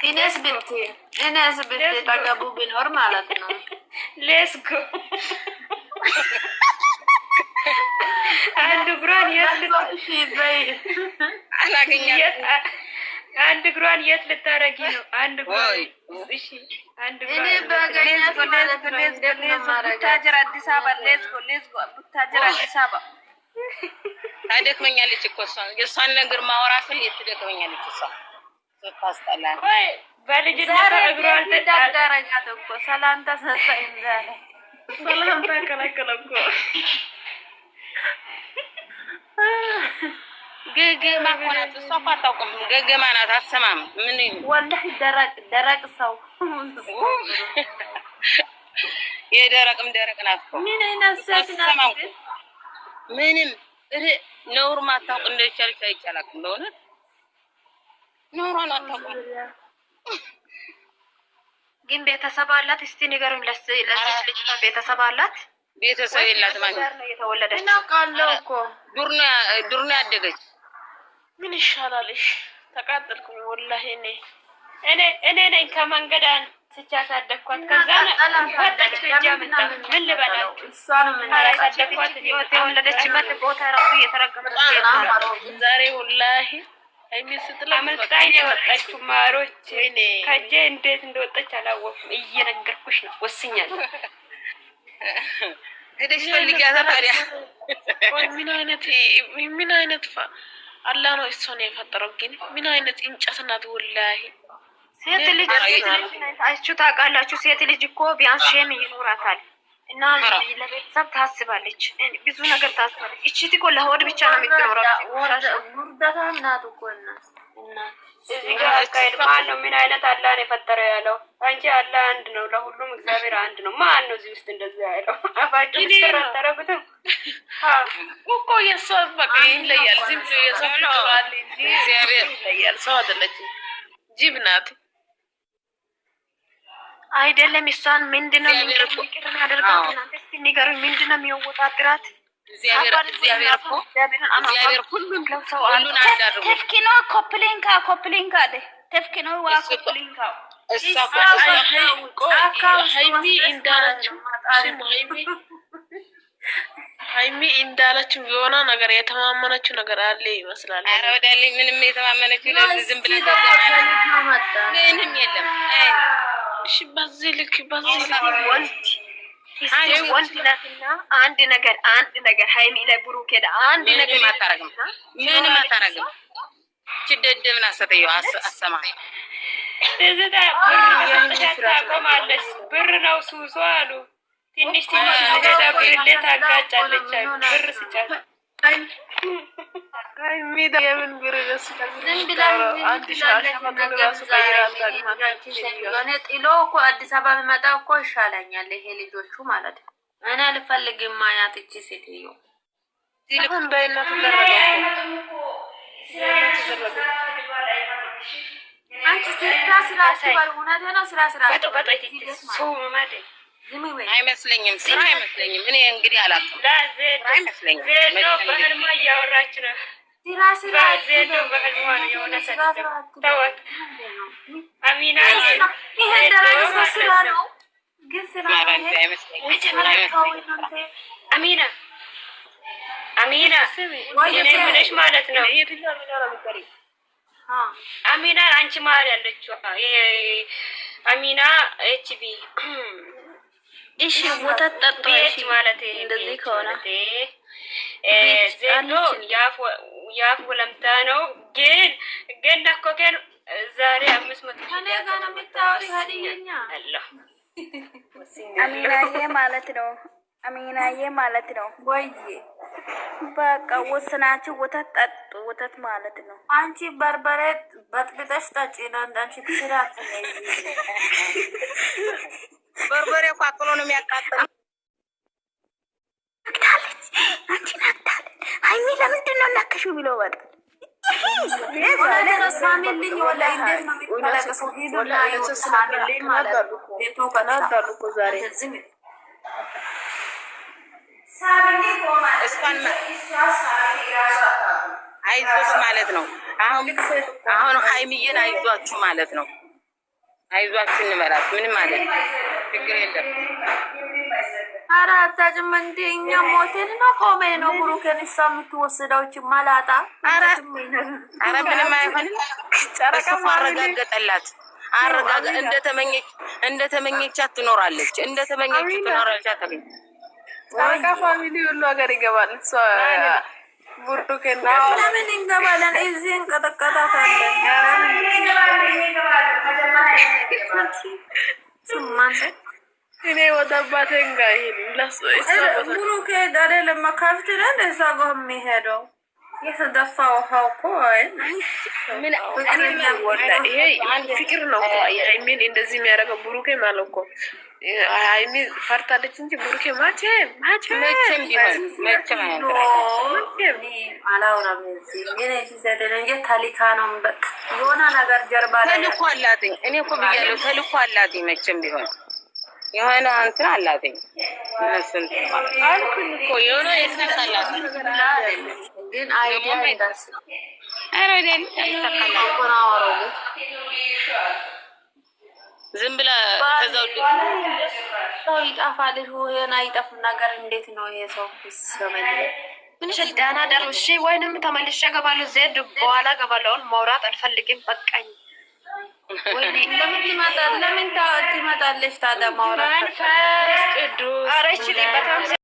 እኔስ ብትጠገቡ ቢኖር ማለት ነው። ሌስጎ አንድ እግሯን የት ልታረጊ ነው? አንድ እግሯን እሺ፣ አንድ እግሯን ቡታጀራ አዲስ አበባ ሌስጎ ቡታጀራ አዲስ አበባ ታደክመኛለች እኮ እሷ የእሷን ነገር ማውራት ትደክመኛለች እሷ ታስጠላ። ቆይ በልጅነት እግሯን ተዳረጋት እኮ ሰላምታ ሰጠኝ ዛሬ ሰላምታ ከለከለ እኮ ገገማ ሆናት እሷ እኮ አታውቅም። ገገማ ናት አትሰማም። ምን ወላሂ ደረቅ ሰው የደረቅም ደረቅ ናት እኮ ምን አይነት ሴት ናት? ምንም ነውር ማታውቅ እንደቻለች አይቻላክም። በእውነት ነውሯን አታውቅም። ግን ቤተሰብ አላት? እስቲ ንገሩኝ። ለዚህ ልጅ ቤተሰብ አላት? ቤተሰብ የላትም። ነው የተወለደች? እናውቃለሁ እኮ ዱር ነው ያደገች። ምን ይሻላልሽ? ተቃጠልኩኝ ወላሂ። እኔ ነኝ ከመንገድ አንስቼ አሳደግኳት። ከዛ ፈጠች ልጅ አመጣ። ምን ልበላችሁ? እሷንም አሳደግኳት። የወለደችበት ቦታ ራሱ እየተረገመች ዛሬ ወላሂ አመልጣኝ የወጣችው ማሮች ከእጄ እንዴት እንደወጣች አላወኩም። እየነገርኩሽ ነው። ወስኛለሁ። ሄደሽ ፈልጊያታ ታዲያ። ምን አይነት አላህ ነው እሷን የፈጠረው። ግን ምን አይነት እንጨት ናት ወላሂ። ሴት ልጅ አይቹ ታውቃላችሁ። ሴት ልጅ እኮ ቢያንስ ሼም ይኖራታል እና ለቤተሰብ ታስባለች፣ ብዙ ነገር ታስባለች። እቺ እኮ ለሆድ ብቻ ነው የምትኖረው። ጉርዳታ ናት እኮ እና እዚህ ጋር አካሄድ ማን ነው? ምን አይነት አላህ ነው የፈጠረው ያለው? አንቺ አላህ አንድ ነው፣ ለሁሉም እግዚአብሔር አንድ ነው። ማን ነው እዚህ ውስጥ እንደዚህ ያለው? አባችሁ ተረተረጉትም እኮ የሰው በቃ ይለያል። ዝም ብሎ የሰው ይባል እንጂ እግዚአብሔር ይለያል። ሰው አይደለችም፣ ጅብ ናት። አይደለም እሷን ምንድነው የሚያደርጋት? እናንተ እስቲ ንገሩኝ። ምንድነው የሚወጣጥራት? እግዚአብሔር ሁሉን አዳርጎ ተፍኪኖ ኮፕሊንካ አለ ተፍኪኖ ዋ ኮፕሊንካ ሃይሚ እንዳለችው የሆነ ነገር የተማመነችው ነገር አለ ይመስላል። ኧረ ወዳለኝ ምንም የተማመነችው ለዚህ ዝም ብላ ምንም የለም። እሺ በዚህ ልክ ወንድ ናትና አንድ ነገር ሃይሚ ላይ ብሩክ ሄዳ አንድ ነገር አታረግም። ምንም አታረግም። ችደደም ናሰተዩ አሰማ ለዘታ ታቆማለች። ብር ነው ሱሱ አሉ። ትንሽ ነገዳ ብር ለታጋጫለች። ብር ስጫት ሃይሚ የምን ብር ደስ ዝም ብላ አንድ ሻሽ መቀበራሱ ጋር ጥሎ እኮ አዲስ አበባ የሚመጣ እኮ ይሻለኛል። ይሄ ልጆቹ ማለት ነው። እኔ አልፈልግም ማያት እቺ ሴትዮ ሲልኩን በእናቱ አንቺ ስራ ሲባል እውነቴን ነው። ስራ አይመስለኝም። ስራ አይመስለኝም። እኔ እንግዲህ አላውቅም። አይመስለኝም። ዜዶ በህልሟ እያወራች ነው። ስራ ዜዶ በህልሟ ነው የሆነ ተወት። አሚና ይሄ ደረጃ ስራ ነው ግን ስራ አሚና የምልሽ ማለት ነው። አሚና አንቺ መሀል ያለችው አሚና ኤችቢ እሺ ወተት ጠጣ። እሺ ማለት እንደዚህ ከሆነ ዜዶ ያፍ ወለምታ ነው። ግን ነኮከን ዛሬ 500 ከኔ ጋር ነው የምታወሪ ሀዲየኛ አላህ አሚናዬ ማለት ነው ወይ? በቃ ወስናችሁ ወተት ጠጡ። ወተት ማለት ነው። አንቺ በርበሬ በጥብጠሽ ጠጪ ነው። አንቺ ትስራት በርበሬ ቋጥሎ ነው የሚያቃጥለው። አንቺ ናታል ሃይሚ ለምንድን ነው ላከሽው ብለው ወጣ ሳሚልኝ ወላሂ እንዴት ነው የሚታለቀሰው? ሄዶና ሳሚልኝ ማለት ነው። ቤቱ ከናዳሉ እኮ ዛሬ እሷን አይዞሽ ማለት ነው። አሁን ሃይሚዬን አይዟችሁ ማለት ነው። አይዟችሁ እንበላት። ምንም አይደለም፣ ችግር የለም። ኧረ አታጭም እንደ እኛ ሞቴን ነው ቆሜ ነው ብሩኬን እሷ የምትወስደው ማላጣ። ኧረ ምንም አይሆንም። እሱ አረጋገጠላት። እንደተመኘቻት ትኖራለች። አታገኝ ጨረቃ ፋሚሊ ሁሉ ሀገር ይገባል። እሷ ብሩኬን ለምን እንገባለን? እዚህ እንቀጠቀጣታለን። እኔ ወጣባት ጋር ብሩኬ ዳሬ ለመካፍት ነን እዛ ጋር የሚሄደው የተደፋ ውሃው እኮ ይሄ ፍቅር ነው እኮ ሃይሚን እንደዚህ የሚያደርገው ብሩኬ ማለት እኮ ሃይሚ ፈርታለች እንጂ ብሩኬ መቼም አላውራም። እዚህ ግን ሲሰደን እንጂ ተሊካ ነው። በቃ የሆነ ነገር ጀርባ ተልኮ አላትኝ። እኔ እኮ ብያለሁ፣ ተልኮ አላትኝ። መቼም ቢሆን የሆነ እንትን አላትኝ። እነሱን አልኩኝ እኮ የሆነ የስልክ አላትኝ። ግን አይዲያ እንዳስ አይደል ተከናወረው ዝም ብላ ተዛው ሰው ይጣፋል። ይሄን አይጣፍ ነገር እንዴት ነው ይሄ ሰው ሰመኝ ምን ሸዳና ደርሽ ወይንም ተመልሼ እገባለሁ። ዜድ በኋላ እገባለሁ። ማውራት አልፈልግም፣ በቃኝ። ወይ ለምን ትመጣለች ታዲያ? ማውራት ቅዱስ አረች በጣም